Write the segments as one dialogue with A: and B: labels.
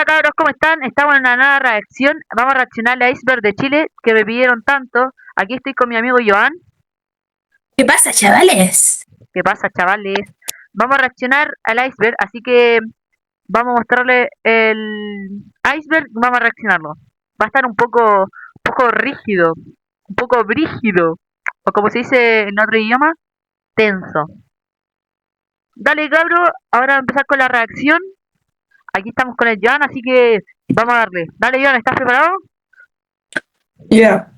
A: cabros, ¿cómo están? Estamos en una nueva reacción. Vamos a reaccionar al iceberg de Chile que me pidieron tanto. Aquí estoy con mi amigo Joan.
B: ¿Qué pasa, chavales?
A: ¿Qué pasa, chavales? Vamos a reaccionar al iceberg, así que vamos a mostrarle el iceberg. Vamos a reaccionarlo. Va a estar un poco rígido, un poco brígido, o como se dice en otro idioma, tenso. Dale, cabro, ahora vamos a empezar con la reacción. Aquí estamos con el Joan, así que vamos a darle. Dale, Joan, ¿estás preparado?
B: Ya.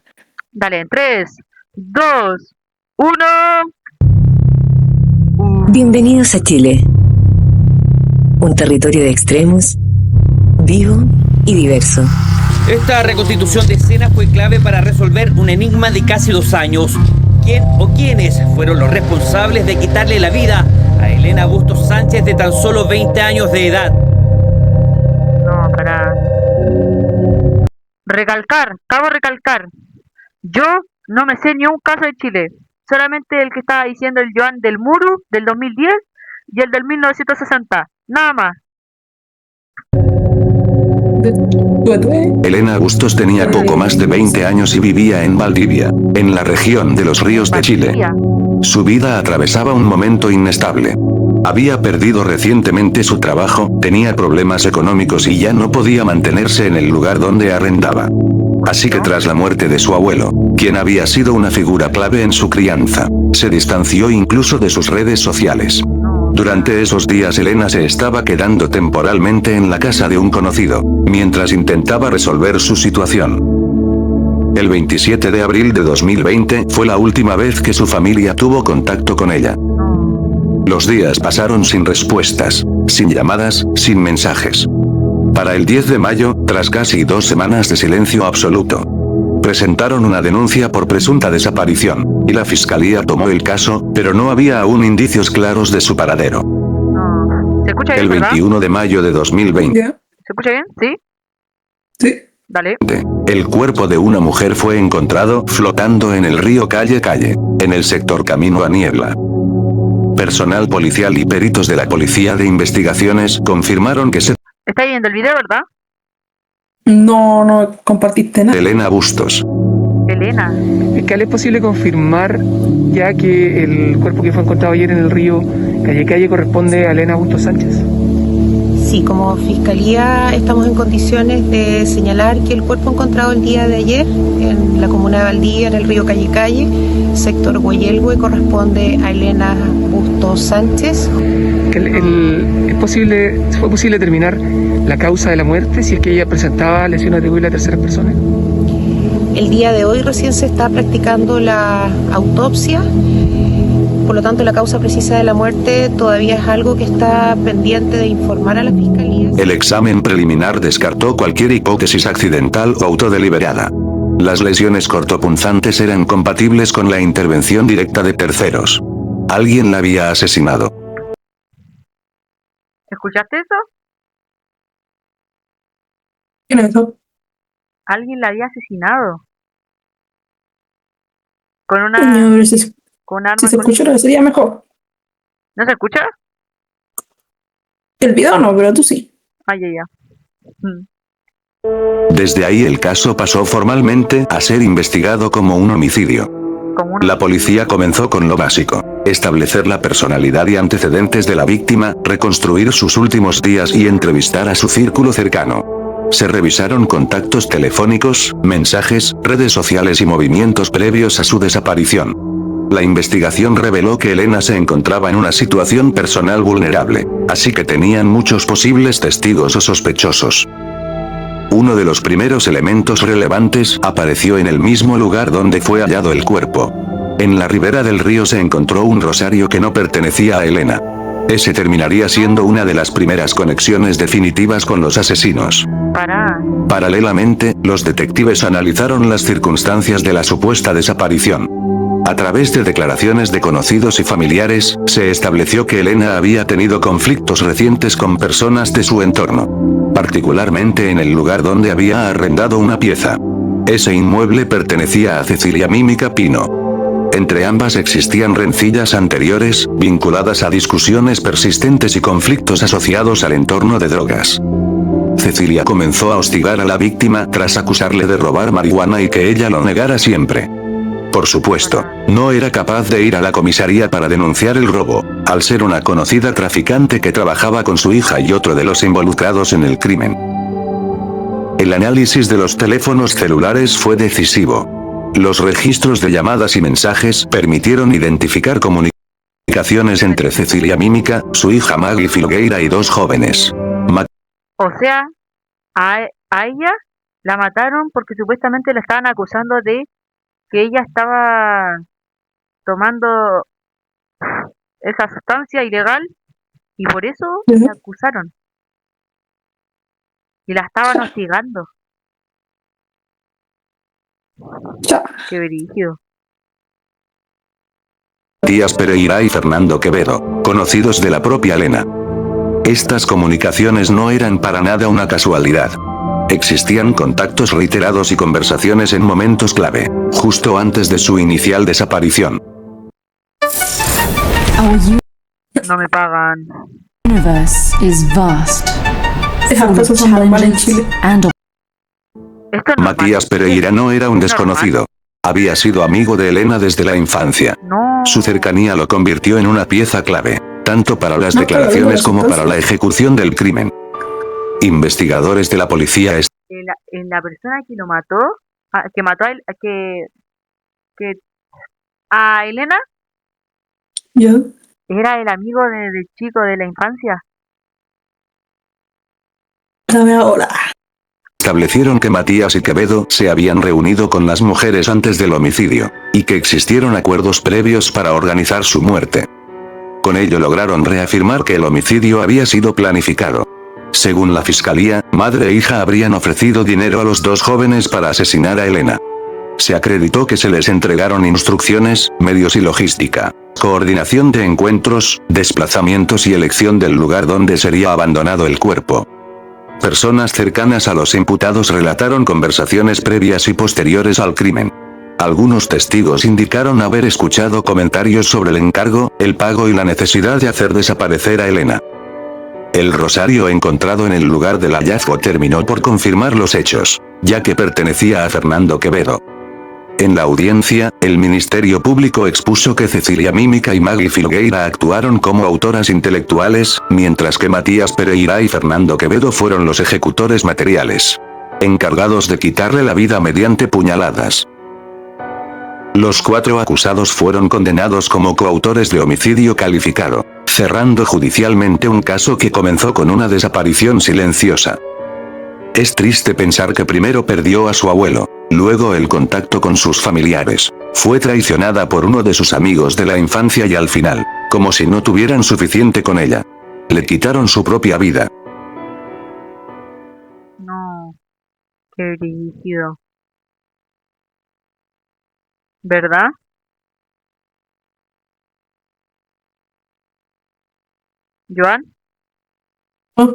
A: Dale, en 3, 2, 1.
C: Bienvenidos a Chile, un territorio de extremos, vivo y diverso.
D: Esta reconstitución de escena fue clave para resolver un enigma de casi 2 años. ¿Quién o quiénes fueron los responsables de quitarle la vida a Elena Bustos Sánchez, de tan solo 20 años de edad?
A: No, para recalcar, cabe recalcar. Yo no me sé ni un caso de Chile. Solamente el que estaba diciendo el Joan del Muru del 2010 y el del 1960. Nada más.
E: Elena Bustos tenía poco más de 20 años y vivía en Valdivia, en la región de los ríos de Chile. Su vida atravesaba un momento inestable. Había perdido recientemente su trabajo, tenía problemas económicos y ya no podía mantenerse en el lugar donde arrendaba. Así que tras la muerte de su abuelo, quien había sido una figura clave en su crianza, se distanció incluso de sus redes sociales. Durante esos días Elena se estaba quedando temporalmente en la casa de un conocido, mientras intentaba resolver su situación. El 27 de abril de 2020 fue la última vez que su familia tuvo contacto con ella. Los días pasaron sin respuestas, sin llamadas, sin mensajes. Para el 10 de mayo, tras casi 2 semanas de silencio absoluto, presentaron una denuncia por presunta desaparición, y la fiscalía tomó el caso, pero no había aún indicios claros de su paradero.
A: ¿Se escucha bien,
E: El
A: verdad?
E: 21 de mayo de 2020,
A: ¿Se escucha bien? ¿Sí?
B: Sí.
A: Dale.
E: el cuerpo de una mujer fue encontrado flotando en el río Calle, en el sector Camino a Niebla. Personal policial y peritos de la Policía de Investigaciones confirmaron que se
A: ¿Estáis viendo el video, verdad?
B: No compartiste nada.
E: Elena Bustos.
A: Elena.
F: Fiscal, ¿es posible confirmar ya que el cuerpo que fue encontrado ayer en el río Calle corresponde a Elena Bustos Sánchez?
G: Sí, como Fiscalía estamos en condiciones de señalar que el cuerpo encontrado el día de ayer en la comuna de Valdivia, en el río Calle, sector Guayelgue, corresponde a Elena Bustos Sánchez.
F: ¿Fue posible determinar la causa de la muerte, si es que ella presentaba lesiones atribuibles a terceras personas?
G: El día de hoy recién se está practicando la autopsia, por lo tanto la causa precisa de la muerte todavía es algo que está pendiente de informar a la Fiscalía.
E: El examen preliminar descartó cualquier hipótesis accidental o autodeliberada. Las lesiones cortopunzantes eran compatibles con la intervención directa de terceros. Alguien la había asesinado.
A: ¿Escuchaste eso?
B: ¿Quién es eso?
A: Alguien la había asesinado. Con
B: Coño,
A: una...
B: pero si
A: con armas...
B: se escuchara sería mejor.
A: ¿No se escucha?
B: El video no, pero tú sí.
A: Ay, ya.
E: Desde ahí el caso pasó formalmente a ser investigado como un homicidio.
A: Como una...
E: La policía comenzó con lo básico: establecer la personalidad y antecedentes de la víctima, reconstruir sus últimos días y entrevistar a su círculo cercano. Se revisaron contactos telefónicos, mensajes, redes sociales y movimientos previos a su desaparición. La investigación reveló que Elena se encontraba en una situación personal vulnerable, así que tenían muchos posibles testigos o sospechosos. Uno de los primeros elementos relevantes apareció en el mismo lugar donde fue hallado el cuerpo. En la ribera del río se encontró un rosario que no pertenecía a Elena. Ese terminaría siendo una de las primeras conexiones definitivas con los asesinos. Paralelamente, los detectives analizaron las circunstancias de la supuesta desaparición. A través de declaraciones de conocidos y familiares, se estableció que Elena había tenido conflictos recientes con personas de su entorno, particularmente en el lugar donde había arrendado una pieza. Ese inmueble pertenecía a Cecilia Mímica Pino. Entre ambas existían rencillas anteriores, vinculadas a discusiones persistentes y conflictos asociados al entorno de drogas. Cecilia comenzó a hostigar a la víctima tras acusarle de robar marihuana y que ella lo negara siempre. Por supuesto, no era capaz de ir a la comisaría para denunciar el robo, al ser una conocida traficante que trabajaba con su hija y otro de los involucrados en el crimen. El análisis de los teléfonos celulares fue decisivo. Los registros de llamadas y mensajes permitieron identificar comunicaciones entre Cecilia Mímica, su hija Maggie Filgueira y dos jóvenes.
A: O sea, a ella la mataron porque supuestamente la estaban acusando de que ella estaba tomando esa sustancia ilegal y por eso la acusaron. Y la estaban hostigando.
B: Ya.
A: Qué brígido.
E: Matías Pereira y Fernando Quevedo, conocidos de la propia Elena. Estas comunicaciones no eran para nada una casualidad. Existían contactos reiterados y conversaciones en momentos clave, justo antes de su inicial desaparición.
H: Our
A: No me pagan.
H: universe is vast,
B: Esas
H: full of
B: cosas son normales en
H: challenges
B: Chile.
H: and
A: Esto es normal.
E: Matías Pereira no era un desconocido. Había sido amigo de Elena desde la infancia.
A: No.
E: Su cercanía lo convirtió en una pieza clave, tanto para las
B: No,
E: declaraciones
B: pero
E: como para
B: entonces-
E: la ejecución del crimen. Investigadores de la policía
A: La persona que lo mató, que mató a, a Elena,
B: Ya.
A: era el amigo del chico de la infancia.
B: Dame ahora.
E: establecieron que Matías y Quevedo se habían reunido con las mujeres antes del homicidio, y que existieron acuerdos previos para organizar su muerte. Con ello lograron reafirmar que el homicidio había sido planificado. Según la fiscalía, madre e hija habrían ofrecido dinero a los dos jóvenes para asesinar a Elena. Se acreditó que se les entregaron instrucciones, medios y logística, coordinación de encuentros, desplazamientos y elección del lugar donde sería abandonado el cuerpo. Personas cercanas a los imputados relataron conversaciones previas y posteriores al crimen. Algunos testigos indicaron haber escuchado comentarios sobre el encargo, el pago y la necesidad de hacer desaparecer a Elena. El rosario encontrado en el lugar del hallazgo terminó por confirmar los hechos, ya que pertenecía a Fernando Quevedo. En la audiencia, el Ministerio Público expuso que Cecilia Mímica y Maggie Filgueira actuaron como autoras intelectuales, mientras que Matías Pereira y Fernando Quevedo fueron los ejecutores materiales, encargados de quitarle la vida mediante puñaladas. Los 4 acusados fueron condenados como coautores de homicidio calificado, cerrando judicialmente un caso que comenzó con una desaparición silenciosa. Es triste pensar que primero perdió a su abuelo, luego el contacto con sus familiares, fue traicionada por uno de sus amigos de la infancia y al final, como si no tuvieran suficiente con ella, le quitaron su propia vida.
A: No. Qué brígido. ¿Verdad? ¿Joan?
B: Ah,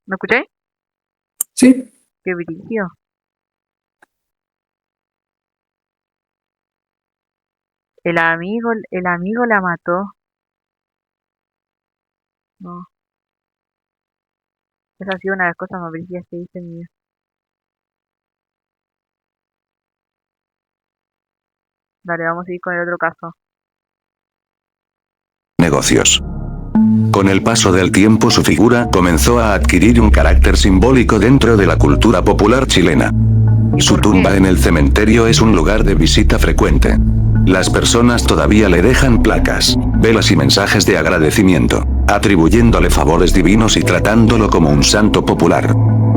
A: ¿Me escucháis?
B: sí.
A: Qué brígido. El amigo la mató. No. Esa ha sido una de las cosas más brígidas que hice en mi vida. Dale, vamos a ir con el otro caso.
E: Negocios. Con el paso del tiempo su figura comenzó a adquirir un carácter simbólico dentro de la cultura popular chilena. Su tumba en el cementerio es un lugar de visita frecuente. Las personas todavía le dejan placas, velas y mensajes de agradecimiento, atribuyéndole favores divinos y tratándolo como un santo popular.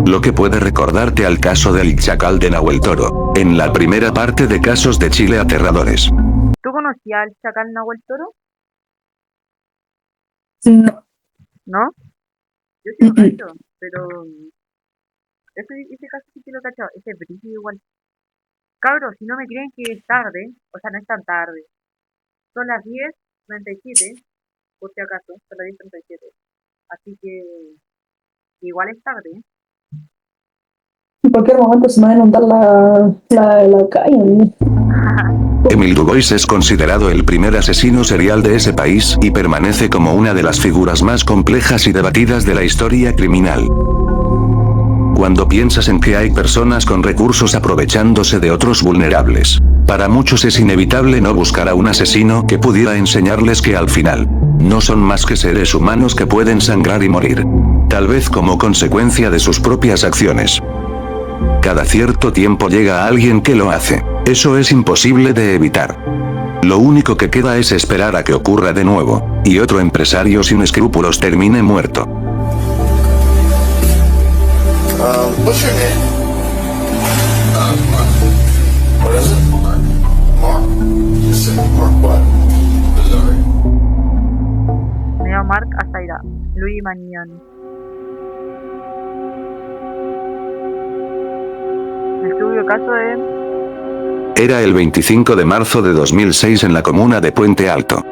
E: Lo que puede recordarte al caso del Chacal de Nahuel Toro, en la primera parte de Casos de Chile Aterradores.
A: ¿Tú conocías al Chacal Nahuel Toro?
B: No.
A: ¿No? Yo sí lo cacho, pero ese caso sí que lo cacho, ese es brígido igual. Cabros, si no me creen que es tarde, o sea, no es tan tarde. Son las 10:37, por si acaso, son las 10:37. Así que igual es tarde, ¿eh?
B: En cualquier momento se me va a inundar la calle.
E: Emil Dubois es considerado el primer asesino serial de ese país y permanece como una de las figuras más complejas y debatidas de la historia criminal. cuando piensas en que hay personas con recursos aprovechándose de otros vulnerables. Para muchos es inevitable no buscar a un asesino que pudiera enseñarles que al final, no son más que seres humanos que pueden sangrar y morir. Tal vez como consecuencia de sus propias acciones. Cada cierto tiempo llega alguien que lo hace. Eso es imposible de evitar. Lo único que queda es esperar a que ocurra de nuevo, y otro empresario sin escrúpulos termine muerto.
I: What's your name? What is it? Mark. You said Mark what?
A: Neo Mark Azaira, Luis Mañón. El estudio caso de
E: Era el 25 de marzo de 2006 en la comuna de Puente Alto.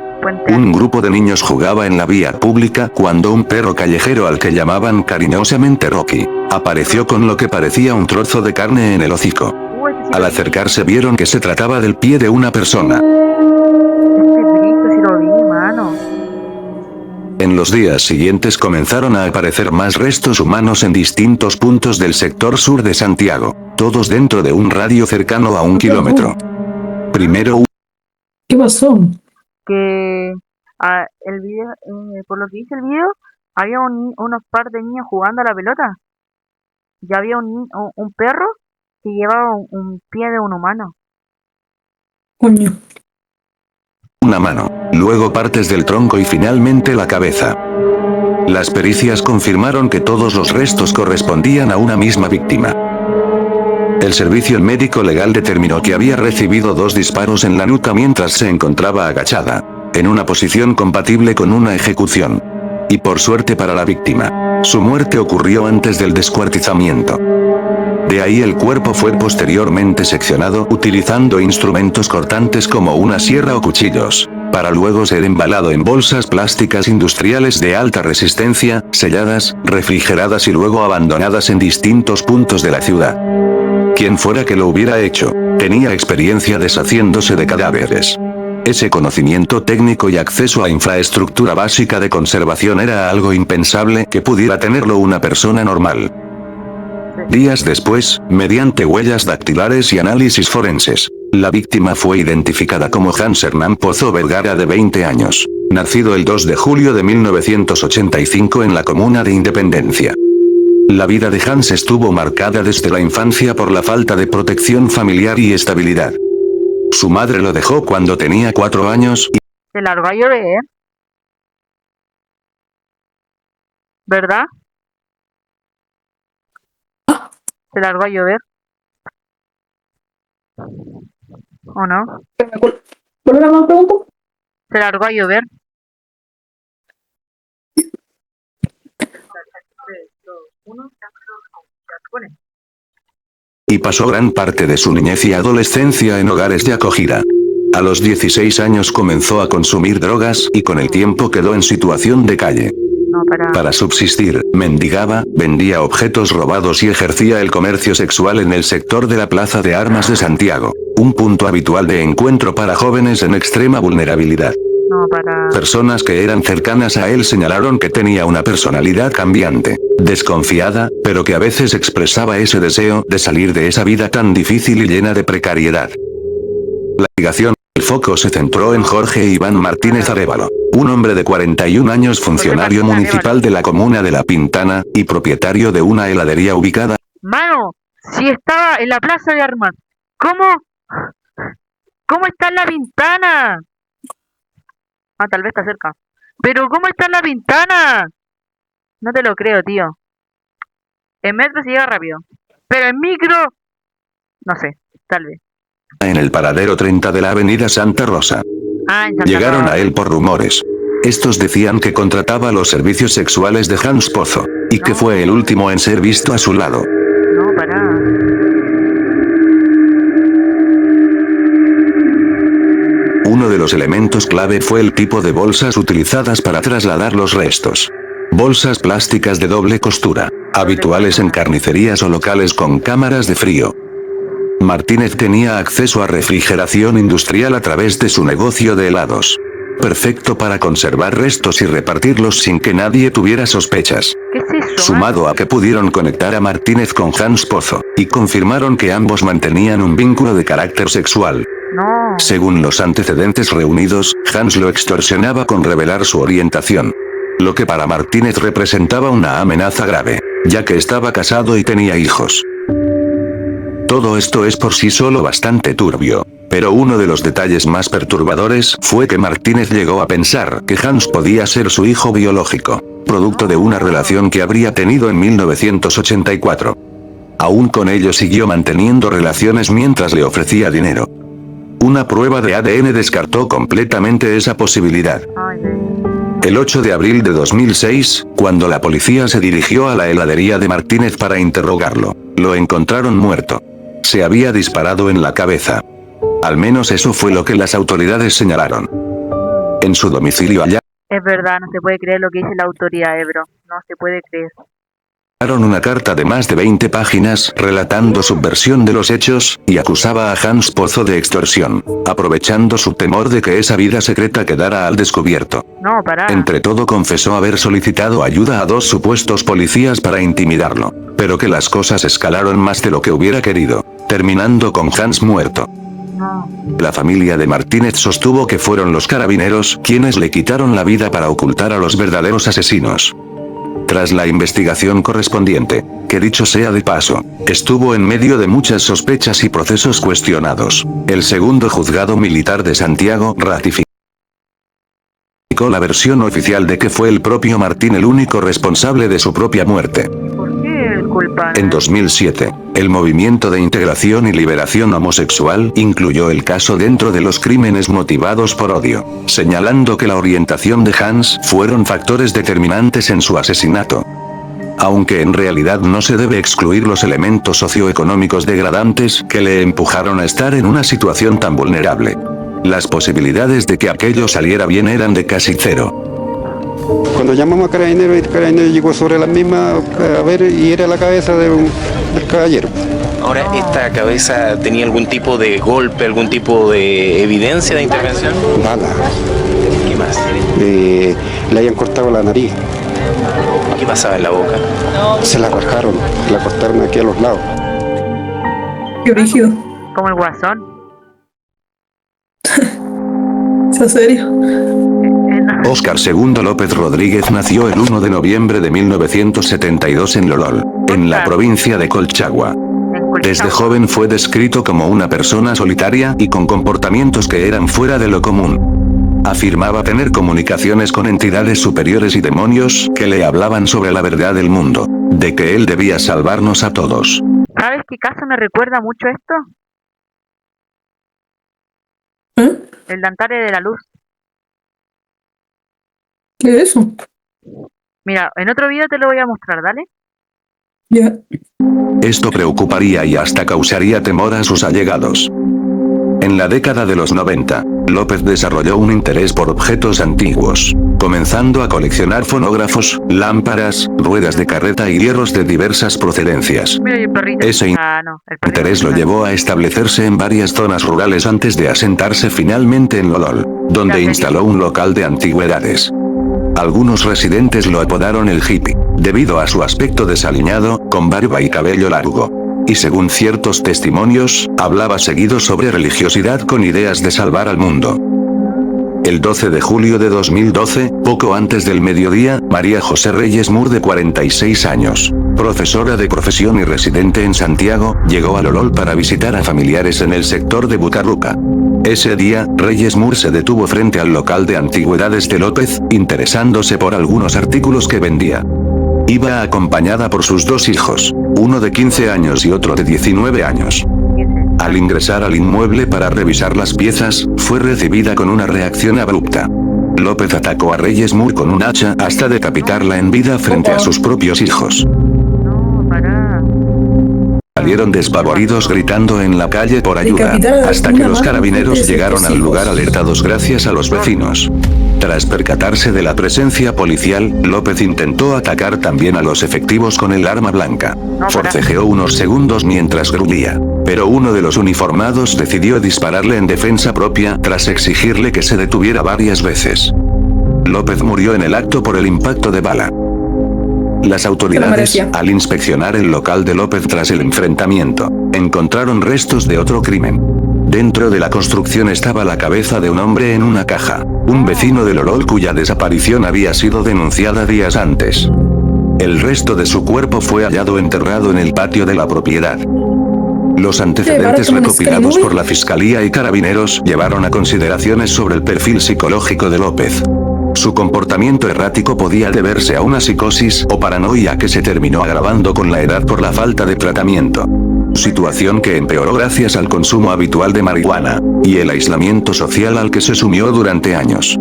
E: Un grupo de niños jugaba en la vía pública cuando un perro callejero al que llamaban cariñosamente Rocky, apareció con lo que parecía un trozo de carne en el hocico. Al acercarse vieron que se trataba del pie de una persona.
A: Si lo vi, mano.
E: En los días siguientes comenzaron a aparecer más restos humanos en distintos puntos del sector sur de Santiago, todos dentro de un radio cercano a 1 kilómetro. Primero
B: ¿Qué pasó?
A: Que el video, por lo que dice el video, había unos par de niños jugando a la pelota. Y había un perro que llevaba un pie de un humano.
B: Coño.
E: una mano, luego partes del tronco y finalmente la cabeza. Las pericias confirmaron que todos los restos correspondían a una misma víctima. El servicio médico legal determinó que había recibido 2 disparos en la nuca mientras se encontraba agachada, en una posición compatible con una ejecución. Y por suerte para la víctima, su muerte ocurrió antes del descuartizamiento. De ahí el cuerpo fue posteriormente seccionado utilizando instrumentos cortantes como una sierra o cuchillos, para luego ser embalado en bolsas plásticas industriales de alta resistencia, selladas, refrigeradas y luego abandonadas en distintos puntos de la ciudad. Quien fuera que lo hubiera hecho, tenía experiencia deshaciéndose de cadáveres. Ese conocimiento técnico y acceso a infraestructura básica de conservación era algo impensable que pudiera tenerlo una persona normal. Días después, mediante huellas dactilares y análisis forenses, la víctima fue identificada como Hans Hernán Pozo Vergara de 20 años, nacido el 2 de julio de 1985 en la comuna de Independencia. La vida de Hans estuvo marcada desde la infancia por la falta de protección familiar y estabilidad. Su madre lo dejó cuando tenía 4 años y
A: se largó a llover, ¿verdad? Se largó a llover. ¿O no?
B: ¿Cuál era la pregunta?
A: Se largó a llover.
E: y pasó gran parte de su niñez y adolescencia en hogares de acogida. A los 16 años comenzó a consumir drogas y con el tiempo quedó en situación de calle. Para subsistir, mendigaba, vendía objetos robados y ejercía el comercio sexual en el sector de la Plaza de Armas de Santiago, un punto habitual de encuentro para jóvenes en extrema vulnerabilidad. Personas que eran cercanas a él señalaron que tenía una personalidad cambiante, desconfiada, pero que a veces expresaba ese deseo de salir de esa vida tan difícil y llena de precariedad. La investigación, el foco se centró en Jorge Iván Martínez Arévalo, un hombre de 41 años funcionario municipal de la comuna de La Pintana, y propietario de una heladería ubicada.
A: Mano, si estaba en la Plaza de Armas, ¿cómo está en La Pintana? Ah, tal vez está cerca. Pero ¿cómo está en La Pintana? No te lo creo, tío. En metro se llega rápido, pero en micro, no sé, tal vez.
E: En el paradero 30 de la avenida Santa Rosa. Llegaron a él por rumores. Estos decían que contrataba los servicios sexuales de Hans Pozo, y que fue el último en ser visto a su lado.
A: No, pará.
E: Uno de los elementos clave fue el tipo de bolsas utilizadas para trasladar los restos. Bolsas plásticas de doble costura, habituales en carnicerías o locales con cámaras de frío. Martínez tenía acceso a refrigeración industrial a través de su negocio de helados. Perfecto para conservar restos y repartirlos sin que nadie tuviera sospechas.
A: ¿Qué es eso?
E: Sumado a que pudieron conectar a Martínez con Hans Pozo, y confirmaron que ambos mantenían un vínculo de carácter sexual.
A: No.
E: Según los antecedentes reunidos, Hans lo extorsionaba con revelar su orientación. Lo que para Martínez representaba una amenaza grave, ya que estaba casado y tenía hijos. Todo esto es por sí solo bastante turbio. Pero uno de los detalles más perturbadores fue que Martínez llegó a pensar que Hans podía ser su hijo biológico, producto de una relación que habría tenido en 1984. Aún con ello siguió manteniendo relaciones mientras le ofrecía dinero. Una prueba de ADN descartó completamente esa posibilidad. El 8 de abril de 2006, cuando la policía se dirigió a la heladería de Martínez para interrogarlo, lo encontraron muerto. Se había disparado en la cabeza. Al menos eso fue lo que las autoridades señalaron. En su domicilio hallaron
A: Es verdad, no se puede creer lo que dice la autoridad, Ebro. No se puede creer.
E: una carta de más de 20 páginas relatando su versión de los hechos, y acusaba a Hans Pozo de extorsión, aprovechando su temor de que esa vida secreta quedara al descubierto.
A: No, pará.
E: Entre todo confesó haber solicitado ayuda a 2 supuestos policías para intimidarlo, pero que las cosas escalaron más de lo que hubiera querido, terminando con Hans muerto.
A: No.
E: La familia de Martínez sostuvo que fueron los carabineros quienes le quitaron la vida para ocultar a los verdaderos asesinos. Tras la investigación correspondiente, que dicho sea de paso, estuvo en medio de muchas sospechas y procesos cuestionados, el segundo juzgado militar de Santiago ratificó la versión oficial de que fue el propio Martín el único responsable de su propia muerte.
A: ¿Por qué el culpable?
E: En 2007, el Movimiento de Integración y Liberación Homosexual incluyó el caso dentro de los crímenes motivados por odio, señalando que la orientación de Hans fueron factores determinantes en su asesinato. Aunque en realidad no se debe excluir los elementos socioeconómicos degradantes que le empujaron a estar en una situación tan vulnerable. Las posibilidades de que aquello saliera bien eran de casi cero.
J: Cuando llamamos a Carabineros, el Carabinero llegó sobre la misma a ver y era la cabeza del caballero.
K: Ahora, ¿esta cabeza tenía algún tipo de golpe, algún tipo de evidencia de intervención?
J: Nada.
K: ¿Qué más?
J: Le habían cortado la nariz.
K: ¿Qué pasaba en la boca?
J: Se la cortaron aquí a los lados.
B: Qué brígido.
A: Como el guasón.
B: ¿Es serio?
E: Óscar II López Rodríguez nació el 1 de noviembre de 1972 en Lolol, en la provincia de Colchagua. Desde joven fue descrito como una persona solitaria y con comportamientos que eran fuera de lo común. Afirmaba tener comunicaciones con entidades superiores y demonios que le hablaban sobre la verdad del mundo, de que él debía salvarnos a todos.
A: ¿Sabes qué caso me recuerda mucho esto? El de Antares de la Luz.
B: ¿Qué es eso?
A: Mira, en otro video te lo voy a mostrar, ¿dale?
B: Ya.
E: Esto preocuparía y hasta causaría temor a sus allegados. En la década de los 90, López desarrolló un interés por objetos antiguos, comenzando a coleccionar fonógrafos, lámparas, ruedas de carreta y hierros de diversas procedencias.
A: Mira, y el perrito.
E: Ese
A: el perrito
E: interés lo llevó a establecerse en varias zonas rurales antes de asentarse finalmente en Lolol, donde instaló un local de antigüedades. Algunos residentes lo apodaron el hippie, debido a su aspecto desaliñado, con barba y cabello largo. Y según ciertos testimonios, hablaba seguido sobre religiosidad con ideas de salvar al mundo. El 12 de julio de 2012, poco antes del mediodía, María José Reyes Mur, de 46 años, profesora de profesión y residente en Santiago, llegó a Lolol para visitar a familiares en el sector de Bucarruca. Ese día, Reyes Mur se detuvo frente al local de antigüedades de López, interesándose por algunos artículos que vendía. Iba acompañada por sus 2 hijos, uno de 15 años y otro de 19 años. Al ingresar al inmueble para revisar las piezas, fue recibida con una reacción abrupta. López atacó a Reyes Mur con un hacha hasta decapitarla en vida frente a sus propios hijos. Salieron despavoridos gritando en la calle por ayuda, hasta que los carabineros llegaron al lugar alertados gracias a los vecinos. Tras percatarse de la presencia policial, López intentó atacar también a los efectivos con el arma blanca. Forcejeó unos segundos mientras gruñía, pero uno de los uniformados decidió dispararle en defensa propia tras exigirle que se detuviera varias veces. López murió en el acto por el impacto de bala. Las autoridades,
B: merecía.
E: al inspeccionar el local de López tras el enfrentamiento, encontraron restos de otro crimen. Dentro de la construcción estaba la cabeza de un hombre en una caja, un vecino de Lorol cuya desaparición había sido denunciada días antes. El resto de su cuerpo fue hallado enterrado en el patio de la propiedad. Los antecedentes recopilados por la Fiscalía y Carabineros llevaron a consideraciones sobre el perfil psicológico de López. Su comportamiento errático podía deberse a una psicosis o paranoia que se terminó agravando con la edad por la falta de tratamiento. Situación que empeoró gracias al consumo habitual de marihuana y el aislamiento social al que se sumió durante años.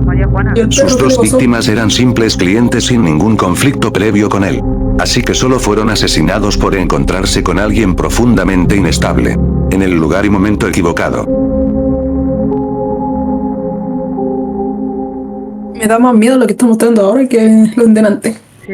A: María Juana.
E: Sus dos víctimas eran simples clientes sin ningún conflicto previo con él. Así que solo fueron asesinados por encontrarse con alguien profundamente inestable, en el lugar y momento equivocado.
B: Me da más miedo lo que está mostrando ahora que lo de antes.
A: Sí.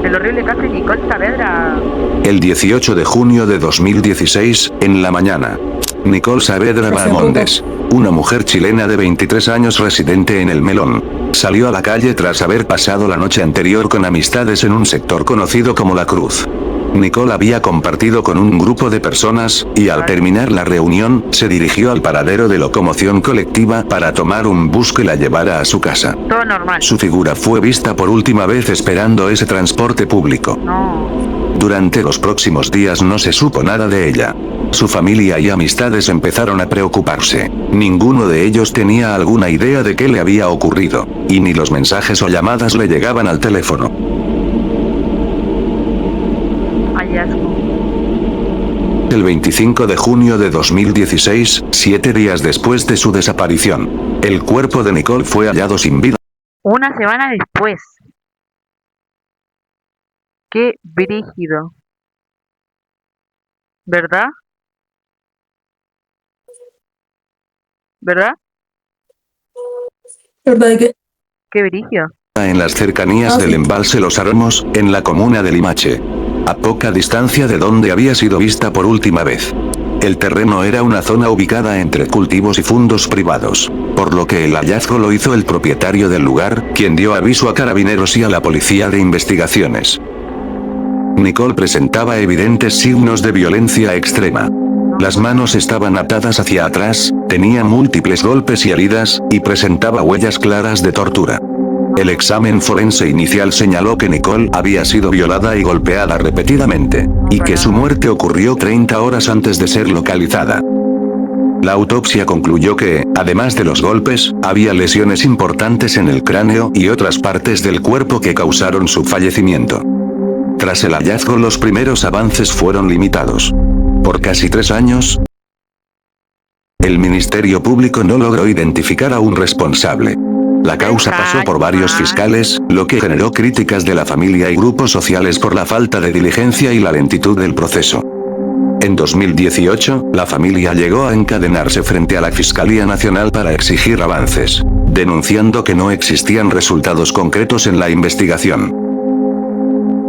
A: El horrible caso de Nicole Saavedra.
E: El 18 de junio de 2016, en la mañana, Nicole Saavedra Bahamondes, una mujer chilena de 23 años residente en El Melón, salió a la calle tras haber pasado la noche anterior con amistades en un sector conocido como La Cruz. Nicole había compartido con un grupo de personas, y al terminar la reunión, se dirigió al paradero de locomoción colectiva para tomar un bus que la llevara a su casa.
A: Todo normal.
E: Su figura fue vista por última vez esperando ese transporte público.
A: No.
E: Durante los próximos días no se supo nada de ella. Su familia y amistades empezaron a preocuparse. Ninguno de ellos tenía alguna idea de qué le había ocurrido, y ni los mensajes o llamadas le llegaban al teléfono.
A: Hallazgo.
E: El 25 de junio de 2016, 7 días después de su desaparición, el cuerpo de Nicole fue hallado sin vida.
A: Una semana después. Qué brígido. ¿Verdad? ¿Verdad?
B: ¿Verdad de qué?
A: Qué brígido.
E: En las cercanías del embalse Los Aromos, en la comuna de Limache, a poca distancia de donde había sido vista por última vez. El terreno era una zona ubicada entre cultivos y fundos privados, por lo que el hallazgo lo hizo el propietario del lugar, quien dio aviso a Carabineros y a la Policía de Investigaciones. Nicole presentaba evidentes signos de violencia extrema. Las manos estaban atadas hacia atrás, tenía múltiples golpes y heridas, y presentaba huellas claras de tortura. El examen forense inicial señaló que Nicole había sido violada y golpeada repetidamente, y que su muerte ocurrió 30 horas antes de ser localizada. La autopsia concluyó que, además de los golpes, había lesiones importantes en el cráneo y otras partes del cuerpo que causaron su fallecimiento. Tras el hallazgo, los primeros avances fueron limitados. Por casi 3 años, el Ministerio Público no logró identificar a un responsable. La causa pasó por varios fiscales, lo que generó críticas de la familia y grupos sociales por la falta de diligencia y la lentitud del proceso. En 2018, la familia llegó a encadenarse frente a la Fiscalía Nacional para exigir avances, denunciando que no existían resultados concretos en la investigación.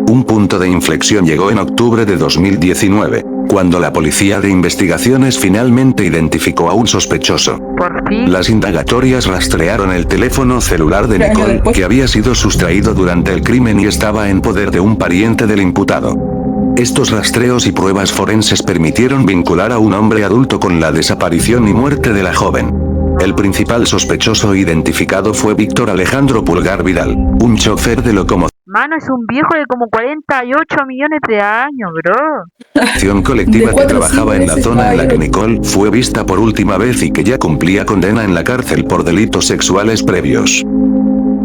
E: Un punto de inflexión llegó en octubre de 2019, cuando la Policía de Investigaciones finalmente identificó a un sospechoso.
A: Por fin.
E: Las indagatorias rastrearon el teléfono celular de Nicole, que había sido sustraído durante el crimen y estaba en poder de un pariente del imputado. Estos rastreos y pruebas forenses permitieron vincular a un hombre adulto con la desaparición y muerte de la joven. El principal sospechoso identificado fue Víctor Alejandro Pulgar Vidal, un chofer de locomoción.
A: Mano, es un viejo de como 48 millones de años, bro.
E: Acción colectiva que trabajaba en la zona en la que Nicole fue vista por última vez y que ya cumplía condena en la cárcel por delitos sexuales previos.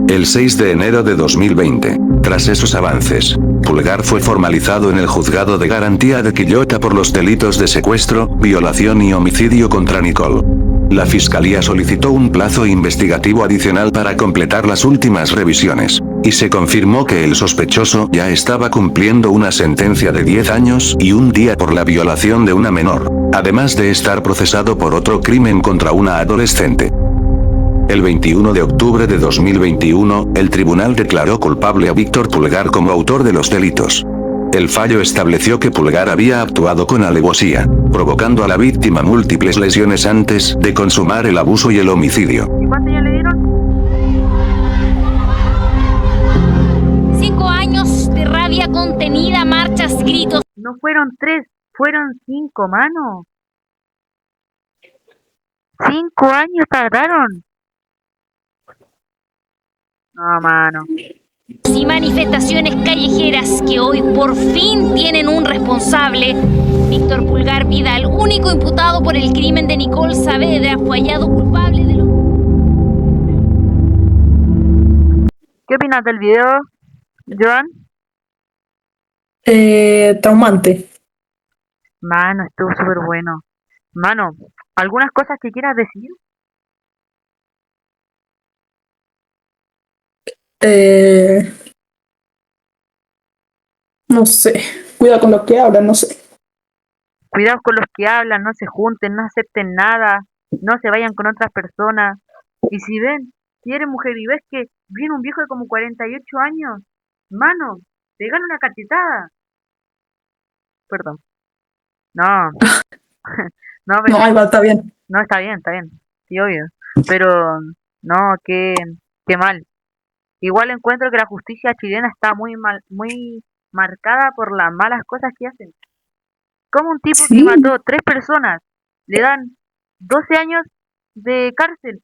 E: El 6 de enero de 2020, tras esos avances, Pulgar fue formalizado en el Juzgado de Garantía de Quillota por los delitos de secuestro, violación y homicidio contra Nicole. La Fiscalía solicitó un plazo investigativo adicional para completar las últimas revisiones, y se confirmó que el sospechoso ya estaba cumpliendo una sentencia de 10 años y 1 día por la violación de una menor, además de estar procesado por otro crimen contra una adolescente. El 21 de octubre de 2021, el tribunal declaró culpable a Víctor Pulgar como autor de los delitos. El fallo estableció que Pulgar había actuado con alevosía, provocando a la víctima múltiples lesiones antes de consumar el abuso y el homicidio.
A: ¿Y cuánto ya le dieron?
L: contenida, marchas, gritos.
A: No fueron 3, fueron 5, mano. 5 años tardaron. No, mano.
L: Y manifestaciones callejeras que hoy por fin tienen un responsable. Víctor Pulgar Vidal, único imputado por el crimen de Nicole Saavedra, fue hallado culpable de los...
A: ¿Qué opinas del video, Joan?
B: Traumante.
A: Mano, estuvo súper bueno. Mano, ¿algunas cosas que quieras decir?
B: No sé. Cuida con lo que hablan, no sé.
A: Cuidado con los que hablan, no se junten, no acepten nada, no se vayan con otras personas. Y si ven, si eres mujer y ves que viene un viejo de como 48 años, mano, te gana una cachetada. Perdón. No. No, pero
B: No, ahí va, está bien.
A: no, está bien, está bien. Sí, obvio. Pero, no, qué mal. Igual encuentro que la justicia chilena está muy mal, muy marcada por las malas cosas que hacen. Como un tipo que
B: Sí.
A: mató 3 personas, le dan 12 años de cárcel.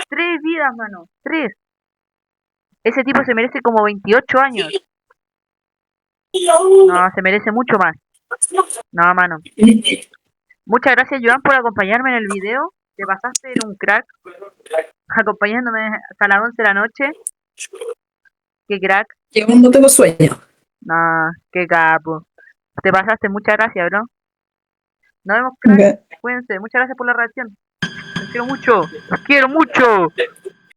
A: 3 vidas, mano. 3. Ese tipo se merece como 28 años. No, se merece mucho más. No, mano. Muchas gracias, Joan, por acompañarme en el video. Te pasaste en un crack, acompañándome hasta las 11 de la noche. Qué crack.
B: Yo no tengo sueño.
A: No, qué capo. Te pasaste, muchas gracias, bro. Nos vemos, crack.
B: Ok.
A: Cuídense, muchas gracias por la reacción. Los quiero mucho. Los quiero mucho.